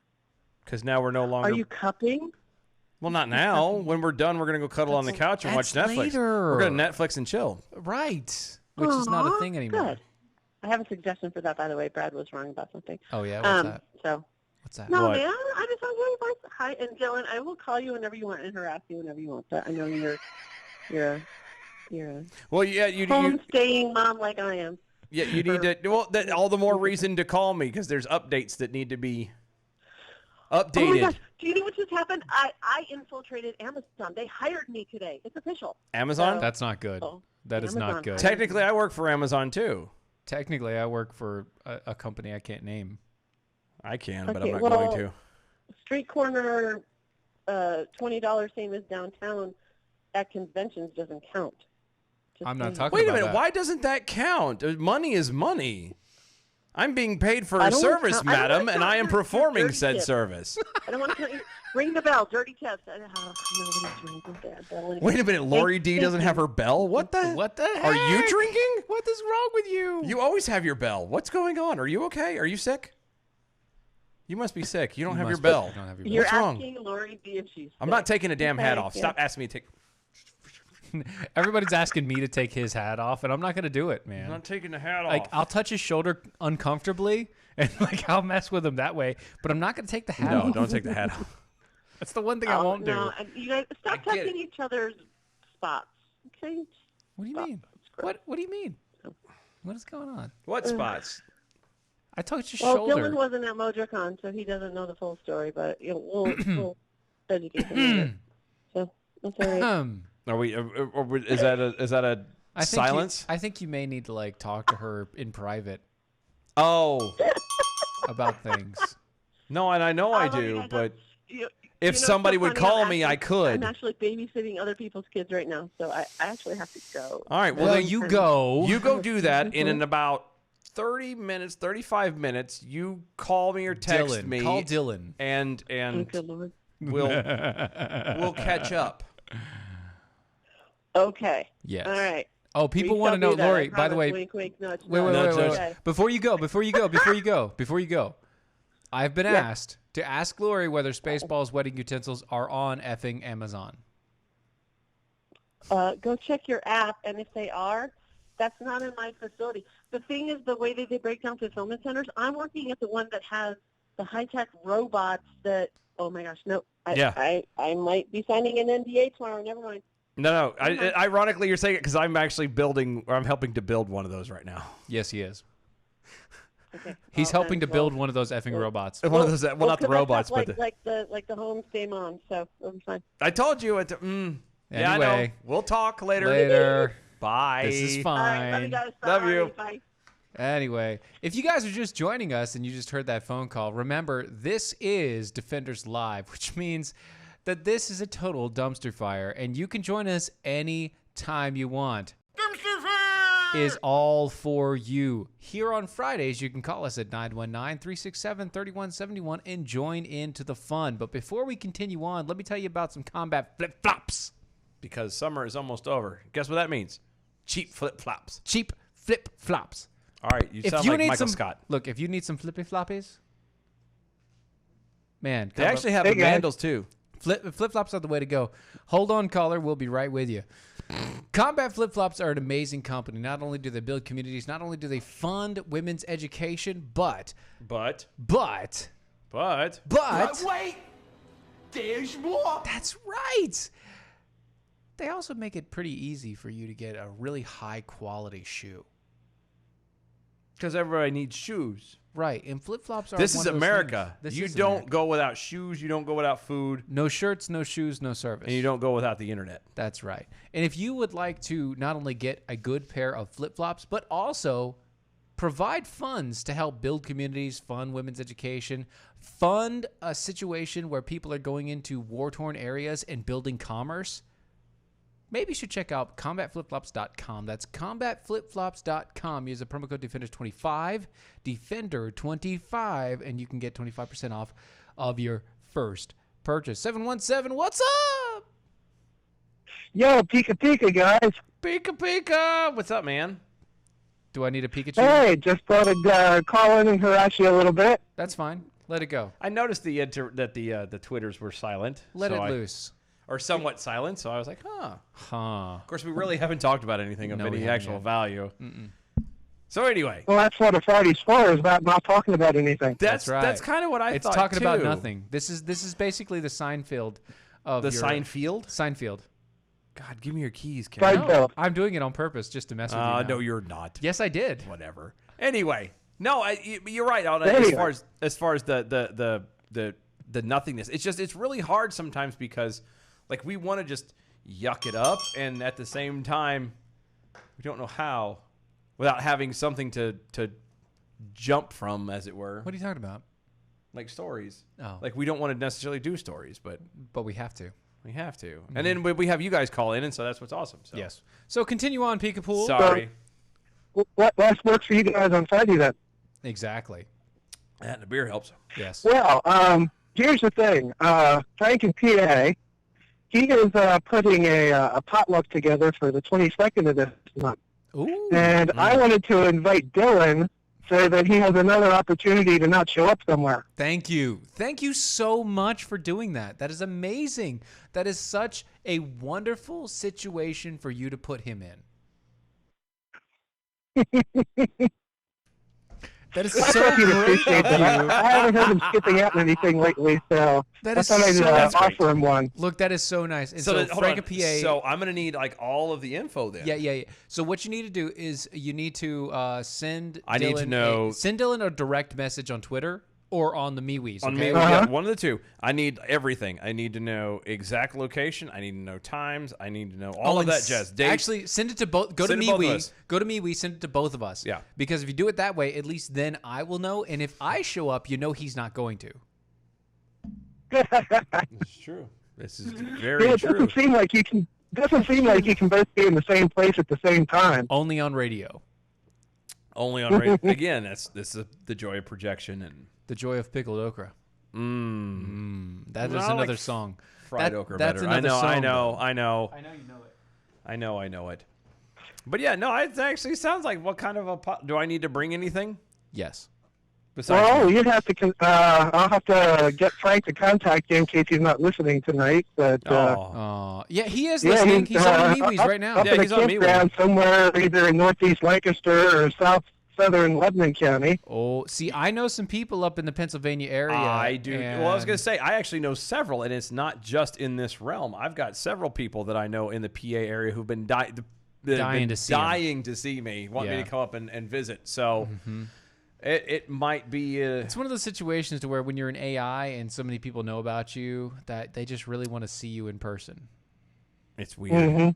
Because now we're no longer. Are you cupping? Well, not now. When we're done, we're gonna go cuddle on the couch and watch that's Netflix. later. We're gonna Netflix and chill. Right. Which is not a Aw, thing anymore. Good. I have a suggestion for that, by the way. Brad was wrong about something. Oh yeah, what's that? So. What's that? No, What? man. I just want to hear your voice. Hi, and Dylan, I will call you whenever you want and harass you whenever you want. But I know you're a Well, yeah, you home-staying mom like I am. yeah, you need to. Well, that, all the more reason to call me because there's updates that need to be Oh my updated. gosh. Do you know what just happened? I infiltrated Amazon. They hired me today. It's official. Amazon. That's not good. Oh, That is not Amazon. good. Technically, I work for Amazon too. Technically, I work for a company I can't name. I can, but I'm Okay, not well, going to. Street corner, $20 same as downtown at conventions doesn't count. Just I'm not saying. talking Wait a about minute. that. Why doesn't that count? Money is money. I'm being paid for I a don't wanna service, count- I don't madam, wanna and count I am your performing dirty said tip. service. I don't want to count you. Ring the bell. Dirty tips. Nobody's drinking that. Dylan. Wait a minute. Lori D Thank doesn't you. have her bell. What the? What the heck? Are you drinking? What is wrong with you? You always have your bell. What's going on? Are you okay? Are you sick? You must be sick. You don't have your must be- bell. you don't have your You're What's wrong? asking Lori B if she's I'm sick. not taking a damn hat Okay, off. yeah. Stop asking me to take. Everybody's asking me to take his hat off, and I'm not gonna do it, man. I'm not taking the hat Like off. I'll touch his shoulder uncomfortably, and like I'll mess with him that way. But I'm not gonna take the hat off. No, don't take the hat off. That's the one thing I Oh, won't no, do. and you guys stop I get touching it. each other's spots. Okay. What do you Stop. mean? It's gross. What do you mean? What is going on? What spots? I touched his Well, shoulder. Dylan wasn't at MojoCon, so he doesn't know the full story. But we'll educate him later. So that's all right. Are we? Is that a I think silence? I think you may need to like talk to her in private Oh about things. no, and I know I love you do, guys. but If somebody would call me, I could. I'm actually babysitting other people's kids right now, so I actually have to go. All right. Well, Well, then you go. You go do that, and in about 30 minutes, 35 minutes, you call me or text Dylan. me. Call Dylan. And Oh, good Lord. we'll catch up. Okay. Yes. All right. Oh, people We want to shall know, do that, Lori. I By the promise. way, Wink, wink, nudge, wait, nudge. wait. Before you go, I've been asked to ask Lori whether Spaceballs wedding utensils are on effing Amazon. Go check your app, and if they are, that's not in my facility. The thing is, the way that they break down fulfillment centers, I'm working at the one that has the high-tech robots that, oh my gosh, no. I might be signing an NDA tomorrow. Never mind. No. Ironically, you're saying it because I'm actually building, or I'm helping to build one of those right now. Yes, he is. Okay. He's Well, helping then, to build one of those effing robots. One of those, well, not the 'cause robots, that's but like the home stay mom, so it'll be fine. I told you. Yeah, I know. Anyway. We'll talk later. Later. Bye. This is All right, love fine. you guys. Love Bye. you. Bye. Anyway, if you guys are just joining us and you just heard that phone call, remember, this is Defenders Live, which means that this is a total dumpster fire, and you can join us any time you want. Dumpster fire! Is all for you. Here on Fridays, you can call us at 919-367-3171 and join into the fun. But before we continue on, let me tell you about some combat flip-flops. Because summer is almost over. Guess what that means? Cheap flip-flops. Cheap flip-flops. All right, you sound like Michael some, Scott. Look, if you need some flippy-floppies, man. They actually have Hey, the guys. Vandals, too. Flip-flops are the way to go. Hold on, caller. We'll be right with you. Combat Flip-Flops are an amazing company. Not only do they build communities, not only do they fund women's education, but But. Wait! There's more! that's right. They also make it pretty easy for you to get a really high-quality shoe. Because everybody needs shoes. Right, and flip-flops are This one is of those America. things. This You is don't America. go without shoes. You don't go without food. No shirts, no shoes, no service. And you don't go without the internet. That's right. And if you would like to not only get a good pair of flip-flops, but also provide funds to help build communities, fund women's education, fund a situation where people are going into war-torn areas and building commerce, maybe you should check out combatflipflops.com. That's combatflipflops.com. Use the promo code Defenders25, Defender25, and you can get 25% off of your first purchase. 717, what's up? Yo, Pika Pika, guys. Pika Pika! What's up, man? Do I need a Pikachu? Hey, just thought I'd call in and harass you a little bit. That's fine. Let it go. I noticed that the Twitters were silent. Let so it I- loose. Or somewhat silent, so I was like, huh. Huh. Of course, we really haven't talked about anything of No, we any haven't actual yet. value. So anyway, Well, that's what a Friday's for, is about not talking about anything. That's right. That's kind of what I It's thought, talking about too. nothing. This is basically the Seinfeld of The your, Seinfeld? Seinfeld. God, give me your keys, Karen. Seinfeld. No, I'm doing it on purpose just to mess with you. now. No, you're not. Yes, I did. Whatever. Anyway, no, you're right. Anyway. As far as the nothingness, it's really hard sometimes because like we want to just yuck it up, and at the same time, we don't know how without having something to jump from, as it were. What are you talking about? Like stories. Oh. Like we don't want to necessarily do stories, but But we have to. we have to. And then we have you guys call in, and so that's what's awesome. So. Yes. So continue on, Peekapool. Sorry. What last works for you guys on Friday then? Exactly. And the beer helps. Yes. Well, here's the thing. Frank in PA, he is putting a potluck together for the 22nd of this month. Ooh. And I wanted to invite Dylan so that he has another opportunity to not show up somewhere. Thank you. Thank you so much for doing that. That is amazing. That is such a wonderful situation for you to put him in. That is so I great appreciate of that. you. I haven't heard him skipping out on anything lately, so That I is thought I'd so that's great. offer him one. Look, that is so nice. And So, so, hold Frank on. and PA. So I'm gonna need like all of the info then. Yeah. So what you need to do is you need to send. I need to Dylan know- send Dylan a direct message on Twitter or on the MeWe's. On Okay. me, yeah, one of the two. I need everything. I need to know exact location. I need to know times. I need to know all of and that jazz. Dates. Actually, send it to both. Go to Send it to both of MeWe. us. Go to MeWe. Send it to both of us. Yeah. Because if you do it that way, at least then I will know. And if I show up, you know he's not going to. It's true. This is very it true. doesn't seem like you can. Doesn't seem like you can both be in the same place at the same time. Only on radio. Only on radio. Again, this is the joy of projection and The Joy of Pickled Okra. That is I like another song. fried okra that's better. another song, I though. know. I know you know it. I know it. But yeah, no, it actually sounds like what kind of a do I need to bring anything Yes. besides? Well, you'd have to. I'll have to get Frank to contact you in case he's not listening tonight. But Yeah, he is yeah, listening. He's on MeWe's up, right now. Up Yeah, in a he's on MeWe. campground somewhere, either in northeast Lancaster or southern Lebanon County. Oh, see, I know some people up in the Pennsylvania area. I do. Well, I was going and- to say, I actually know several, and it's not just in this realm. I've got several people that I know in the PA area who've been dying to see him. dying to see me, want me Yeah. to come up and visit. So it might be. It's one of those situations to where when you're an AI and so many people know about you that they just really want to see you in person. It's weird.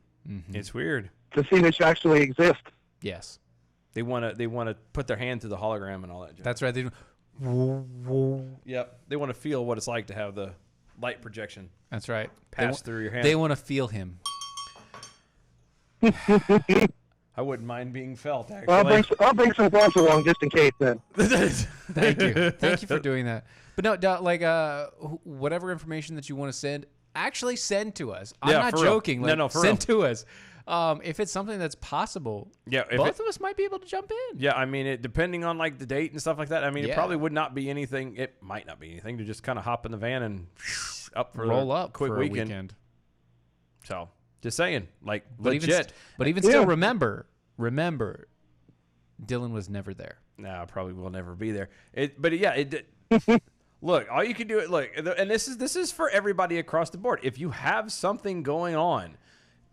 It's weird. To see that you actually exist. Yes, They want to put their hand through the hologram and all that. Jazz. that's right. Yep. They want to feel what it's like to have the light projection That's right. pass through your hand. They want to feel him. I wouldn't mind being felt, actually. I'll bring some gloves along just in case. Then. Thank you. Thank you for doing that. But no, like whatever information that you want to send, actually send to us. I'm Yeah, not for real. joking. Like, No, for send to us. If it's something that's possible, Yeah, if both of us might be able to jump in. Yeah, I mean, depending on like the date and stuff like that. I mean, it Yeah. probably would not be anything. It might not be anything to just kind of hop in the van and up for Roll a up quick for weekend. a weekend. So, just saying, like But legit. even still, remember, Dylan was never there. No, probably will never be there. But yeah, look, all you can do it. Look, and this is for everybody across the board. If you have something going on,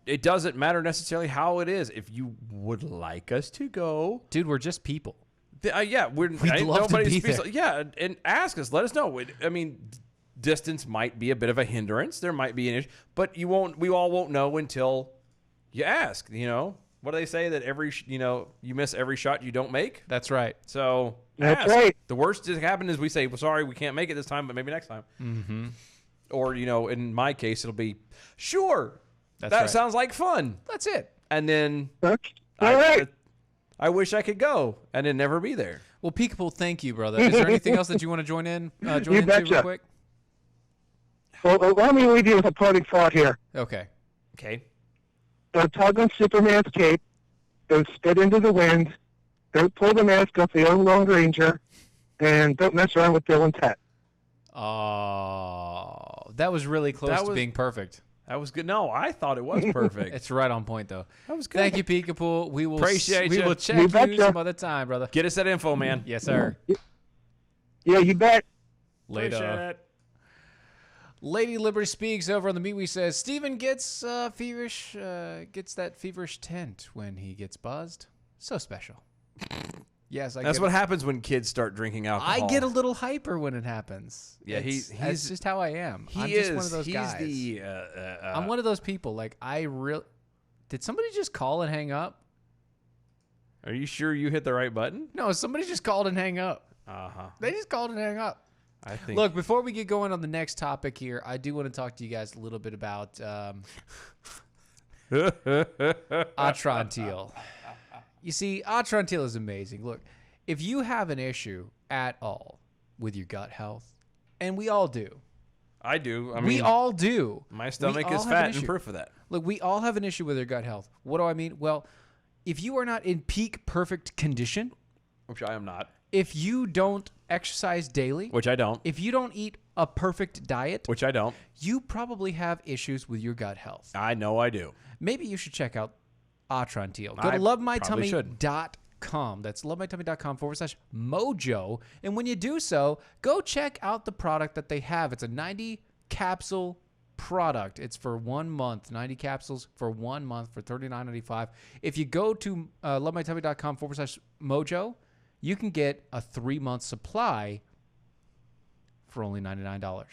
it doesn't matter necessarily how it is. If you would like us to go, Dude, we're just people. yeah, We'd love to be there. Yeah, and ask us. Let us know. I mean, distance might be a bit of a hindrance. There might be an issue, but you won't. We all won't know until you ask. You know, what do they say that you miss every shot you don't make. That's right. So That's ask. right. The worst that happen is we say, "Well, sorry, we can't make it this time, but maybe next time." Mm-hmm. Or in my case, it'll be sure. That's that right. sounds like fun. That's it. And then Okay. All right. I wish I could go and then never be there. Well, Peekaboo, thank you, brother. Is there anything else that you want to join into real betcha. quick? Well, let me leave you with a parting thought here. Okay. Okay. Don't tug on Superman's cape. Don't spit into the wind. Don't pull the mask off the old Lone Ranger. And don't mess around with Bill and Ted. Oh, that was really close to being perfect. That was good. No, I thought it was perfect. It's right on point, though. That was good. Thank you, Peekaboo. We will Appreciate we ya. will check You you betcha. some other time, brother. Get us that info, man. Yes, sir. Yeah, you bet. Later. Appreciate it. Lady Liberty Speaks over on the MeWe says Steven gets gets that feverish tint when he gets buzzed. So special. Yes, That's what happens when kids start drinking alcohol. I get a little hyper when it happens. Yeah, It's- he's that's just how I am. I'm He just is. one of those He's guys. the. I'm one of those people. Like did somebody just call and hang up? Are you sure you hit the right button? No, somebody just called and hang up. Uh huh. They just called and hang up. I think. Look, before we get going on the next topic here, I do want to talk to you guys a little bit about Atrantil. You see, Atrantil is amazing. Look, if you have an issue at all with your gut health, and we all do. I do. I mean, We all do. my stomach We is all have an fat and issue. proof of that. Look, we all have an issue with our gut health. What do I mean? Well, if you are not in peak perfect condition, Which I am not. if you don't exercise daily, Which I don't. if you don't eat a perfect diet, Which I don't. you probably have issues with your gut health. I know I do. Maybe you should check out Atrantil. Go I to probably should. lovemytummy.com. That's lovemytummy.com/mojo. And when you do so, go check out the product that they have. It's a 90 capsule product. It's for 1 month, 90 capsules for 1 month for $39.95. If you go to lovemytummy.com/mojo, you can get a 3-month supply for only $99.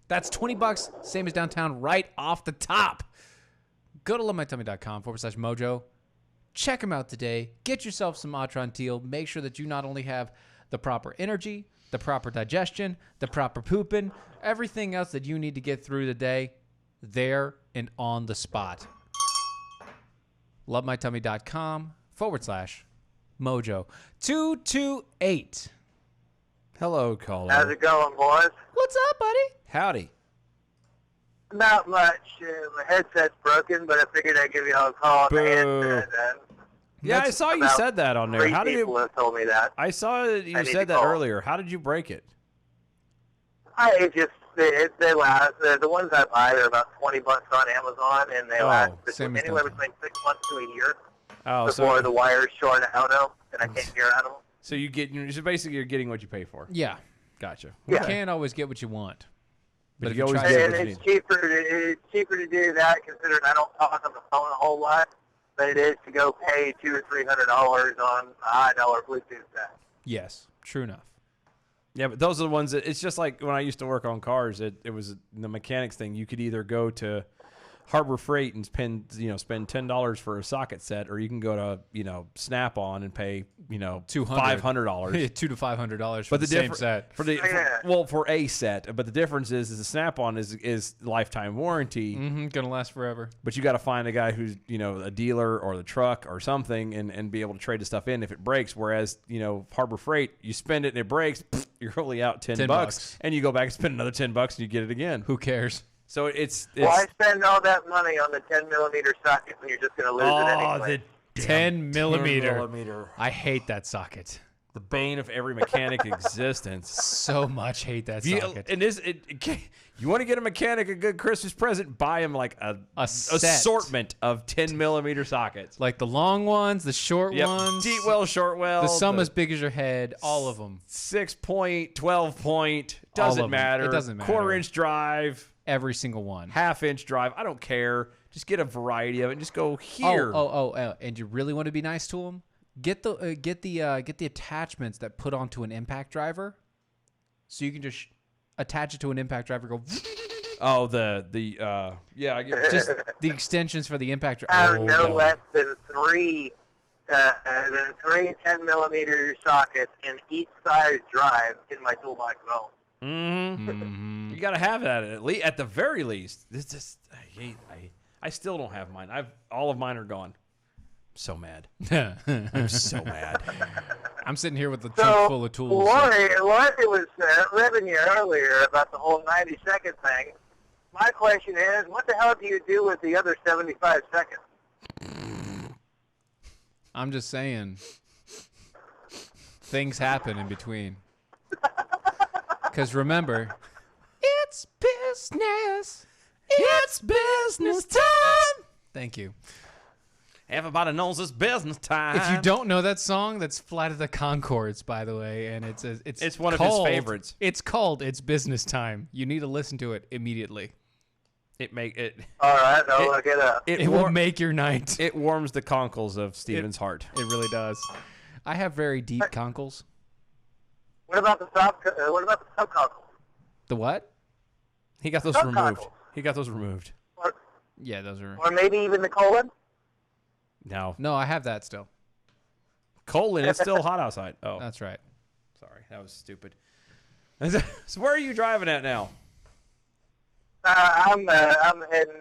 That's $20, same as downtown, right off the top. Go to lovemytummy.com/mojo. Check them out today. Get yourself some Atrantil. Make sure that you not only have the proper energy, the proper digestion, the proper pooping, everything else that you need to get through the day, there and on the spot. lovemytummy.com/mojo. 228. Hello, caller. How's it going, boys? What's up, buddy? Howdy. Not much. My headset's broken, but I figured I'd give you all a call on the Boo. handset. Yeah, I saw you About said that on there. Three How did people it? have told me that. I saw that you I need said to that call. earlier. How did you break it? They last. The ones I buy are about $20 on Amazon, and they last same as anywhere Duncan. between 6 months to a year Oh, before so the wire's short out, and I can't hear out of them. so you get so basically you're getting what you pay for. Yeah. Gotcha. You Yeah. can't always get what you want. But if you always try get And what you it's need. cheaper to do that, considering I don't talk on the phone a whole lot, than it is to go pay $200 or $300 on a high-dollar Bluetooth set. Yes, true enough. Yeah, but those are the ones that it's just like when I used to work on cars. It was the mechanics thing. You could either go to Harbor Freight and spend $10 for a socket set, or you can go to Snap-on and pay $500. $200 to $500 for But the same set. for the Yeah. for a set, but the difference is the Snap-on is lifetime warranty. Gonna last forever. But you got to find a guy who's a dealer or the truck or something, and be able to trade the stuff in if it breaks. Whereas Harbor Freight, you spend it and it breaks, you're only out $10, $10. and you go back and spend another $10 and you get it again. Who cares? So it's Why spend all that money on the 10-millimeter socket when you're just going to lose it anyway? the 10 millimeter. millimeter. I hate that socket. The bane of every mechanic existence. So much hate that socket. You want to get a mechanic a good Christmas present? Buy him like a set. assortment of 10-millimeter sockets. Like the long ones, the short ones, Deep well, short well. the some as big as your head, all of them. 6-point, 12-point, All of doesn't them. matter. It doesn't matter. Quarter-inch drive, Every single one. half-inch drive. I don't care. Just get a variety of it and just go here. Oh, and you really want to be nice to them? Get the attachments that put onto an impact driver, so you can just attach it to an impact driver. Go Oh, I get just the extensions for the impact I have driver. no less than three 10-millimeter sockets in each size drive in my toolbox at home. You got to have that at the very least. This just I still don't have mine. All of mine are gone. So mad. I'm so mad. I'm sitting here with a trunk So, full of tools. Lonnie was ribbing you earlier about the whole 90-second thing. My question is, what the hell do you do with the other 75 seconds? I'm just saying, things happen in between. Because remember, it's business. It's business time. Thank you. Everybody knows it's business time. If you don't know that song, that's Flight of the Conchords, by the way, and it's one of his called- favorites. It's called "It's Business Time." You need to listen to it immediately. it make it All right, I'll look it up. It will make your night. it warms the conkles of Steven's heart. It really does. I have very deep conkles. What about the subconkles? The what? He got those Subconkles. removed. Yeah, those are. Or maybe even the colon? No. No, I have that still. Colon, it's still hot outside. Oh, That's right. sorry. That was stupid. So where are you driving at now? I'm heading,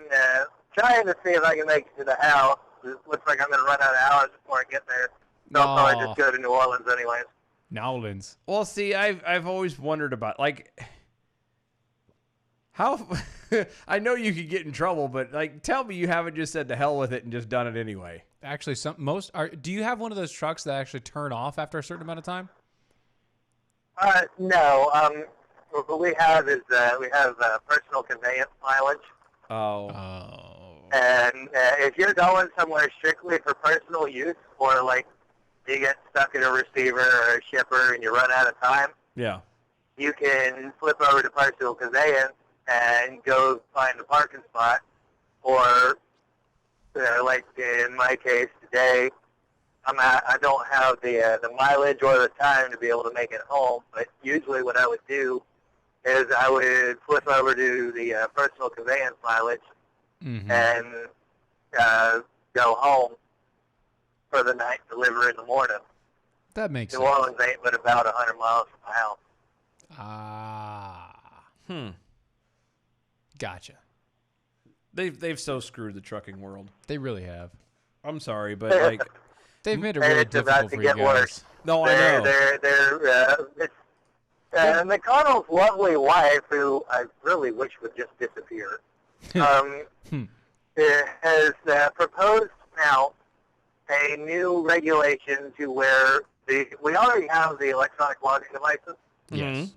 trying to see if I can make it to the house. It looks like I'm going to run out of hours before I get there. So I'll probably Aw. just go to New Orleans anyways. Nowlands. Well, see, I've always wondered about how I know you could get in trouble, but tell me you haven't just said to hell with it and just done it anyway. Actually, do you have one of those trucks that actually turn off after a certain amount of time? No. What we have is personal conveyance mileage. Oh. And if you're going somewhere strictly for personal use, or you get stuck in a receiver or a shipper and you run out of time, Yeah. you can flip over to personal conveyance and go find a parking spot. Or, like in my case today, I don't have the mileage or the time to be able to make it home. But usually, what I would do is I would flip over to the personal conveyance mileage and go home for the night, deliver in the morning. That makes New sense. Orleans ain't but about 100 miles from my house. Gotcha. They've so screwed the trucking world. They really have. I'm sorry, but like They've made it And really it's about difficult to for you get guys. worse. no, I know. McConnell's lovely wife, who I really wish would just disappear, has proposed now a new regulation to where we already have the electronic logging devices. Yes.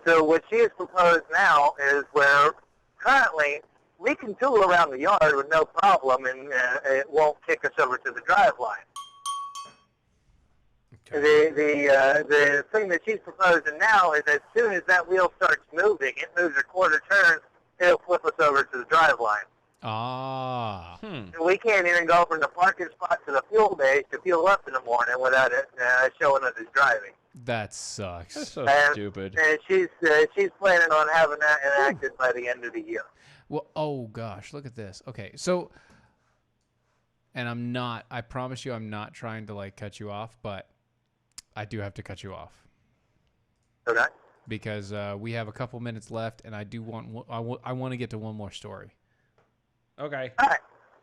So what she has proposed now is where currently we can tool around the yard with no problem, and it won't kick us over to the drive line. The thing that she's proposing now is as soon as that wheel starts moving, it moves a quarter turn, it'll flip us over to the drive line. Ah. And we can't even go from the parking spot to the fuel base to fuel up in the morning without it showing us as driving. That sucks. That's so stupid. And she's planning on having that enacted by the end of the year. Well, oh gosh, look at this. Okay, so, and I promise you I'm not trying to like cut you off, but I do have to cut you off. Okay. Because we have a couple minutes left, and I want to get to one more story. Okay. All right.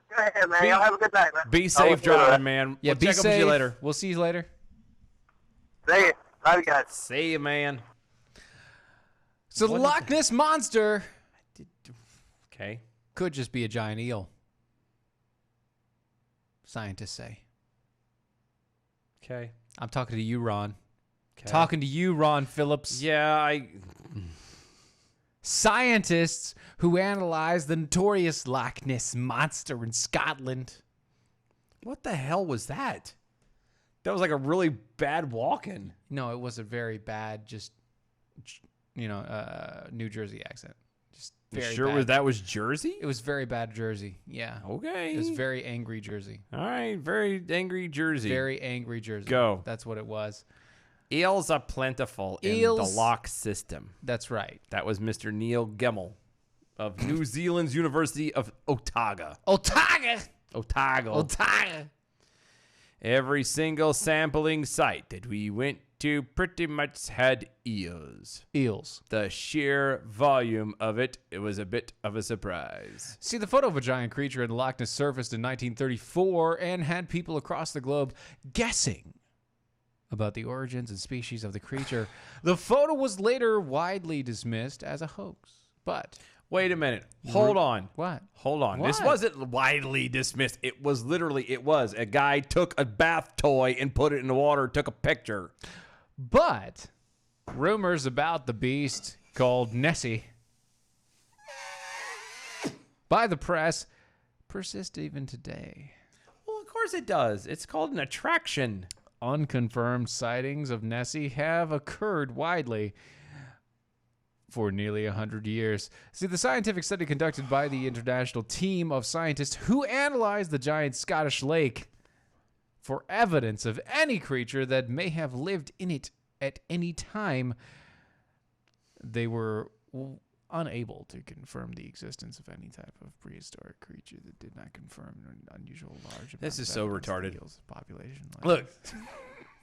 Go ahead, man. Y'all have a good night, man. Be I'll safe listen to that. driving, man. Yeah, We'll be check up with safe. you later. We'll see you later. See you. Bye, guys. See you, man. So the Loch Ness Monster Okay. could just be a giant eel. Scientists say. Okay. I'm talking to you, Ron. Okay. Talking to you, Ron Phillips. Yeah, Scientists who analyzed the notorious Loch Ness Monster in Scotland. What the hell was that? That was like a really bad walk-in. No, it was a very bad, just, New Jersey accent. Just very Sure bad. that was Jersey? It was very bad Jersey. Yeah. Okay. It was very angry Jersey. All right, very angry Jersey. Very angry Jersey. Go. That's what it was. Eels are plentiful in the Eels- loch system. That's right. That was Mr. Neil Gemmell of New Zealand's University of Otago. Otago. Otago. Otago. Every single sampling site that we went to pretty much had eels. Eels. The sheer volume of it was a bit of a surprise. See, the photo of a giant creature in Loch Ness surfaced in 1934 and had people across the globe guessing about the origins and species of the creature. The photo was later widely dismissed as a hoax. But Wait a minute. Hold on. what? Hold on. This What? wasn't widely dismissed. It was literally, a guy took a bath toy and put it in the water, took a picture. But rumors about the beast called Nessie by the press persist even today. Well, of course it does. It's called an attraction. Unconfirmed sightings of Nessie have occurred widely for nearly 100 years. See, the scientific study conducted by the international team of scientists who analyzed the giant Scottish lake for evidence of any creature that may have lived in it at any time, they were unable to confirm the existence of any type of prehistoric creature that did not confirm an unusual large amount This of is so evidence of the retarded. eel's population. Look,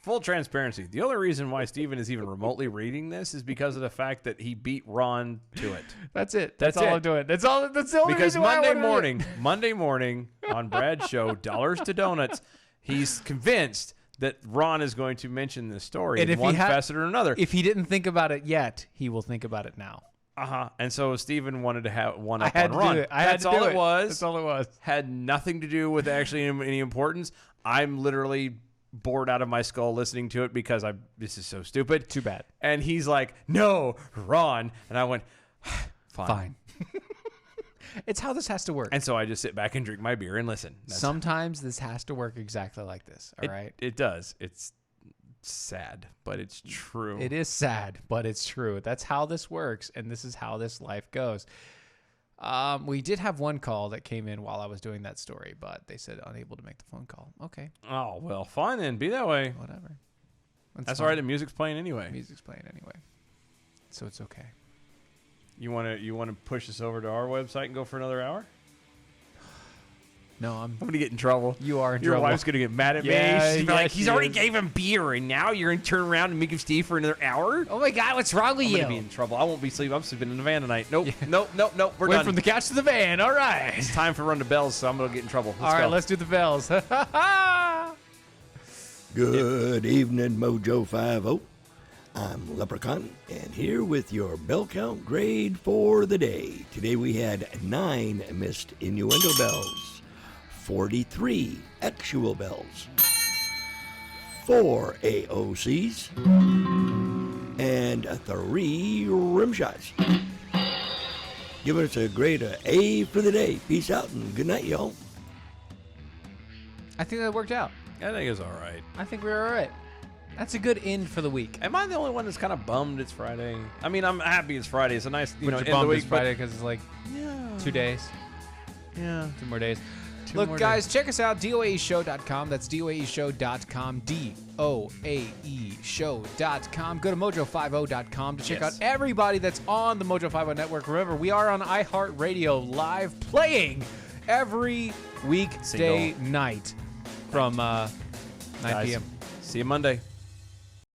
full transparency. The only reason why Steven is even remotely reading this is because of the fact that he beat Ron to it. That's it. That's all it. I'm doing. That's all. That's the only Because reason why I Monday wanted to do it. Monday morning on Brad's show, Dollars to Donuts, he's convinced that Ron is going to mention this story And in if he one had- facet or another. If he didn't think about it yet, he will think about it now. And so Steven wanted to have one I up had on to Ron. do it. I had That's to all do it was. That's all it was. Had nothing to do with actually any importance. I'm literally bored out of my skull listening to it because this is so stupid. Too bad. And he's like, "No, Ron," and I went, Fine. It's how this has to work. And so I just sit back and drink my beer and listen. Sometimes this has to work exactly like this. All right. It does. It's sad, but it's true. It is sad, but it's true. That's how this works, and this is how this life goes. We did have one call that came in while I was doing that story, but they said unable to make the phone call. Okay, Oh, well, fine then. Be that way. whatever. That's all right. The music's playing anyway. Music's playing anyway, so it's okay. You want to push us over to our website and go for another hour? No, I'm going to get in trouble. You are in Your trouble. wife's going to get mad at Yeah, me. She's yes, like, he's she already is. gave him beer, and now you're going to turn around and make him stay for another hour? Oh my God, what's wrong with I'm you? going to be in trouble. I won't be sleeping. I'm sleeping in the van tonight. Nope. Nope. We're Went done. from the couch to the van. All right. It's time for Run the Bells, so I'm going to get in trouble. All right, go. let's do the bells. Good evening, Mojo 50. I'm Leprechaun, and here with your bell count grade for the day. Today we had 9 missed innuendo bells, 43 actual bells, 4 AOCs, and 3 rim shots. Giving us a grade A for the day. Peace out and good night, y'all. I think that worked out. I think it's all right. I think we're all right. That's a good end for the week. Am I the only one that's kind of bummed it's Friday? I mean, I'm happy it's Friday. It's a nice, Which end of bummed the week. is Friday because it's like 2 days. Yeah. 2 more days. Two Look, more guys, check us out, DOAEshow.com. That's DOAEshow.com, DOAEshow.com. Go to Mojo50.com to check out everybody that's on the Mojo50 network. Remember, we are on iHeartRadio live playing every weekday night from 9 Guys, p.m. See you Monday.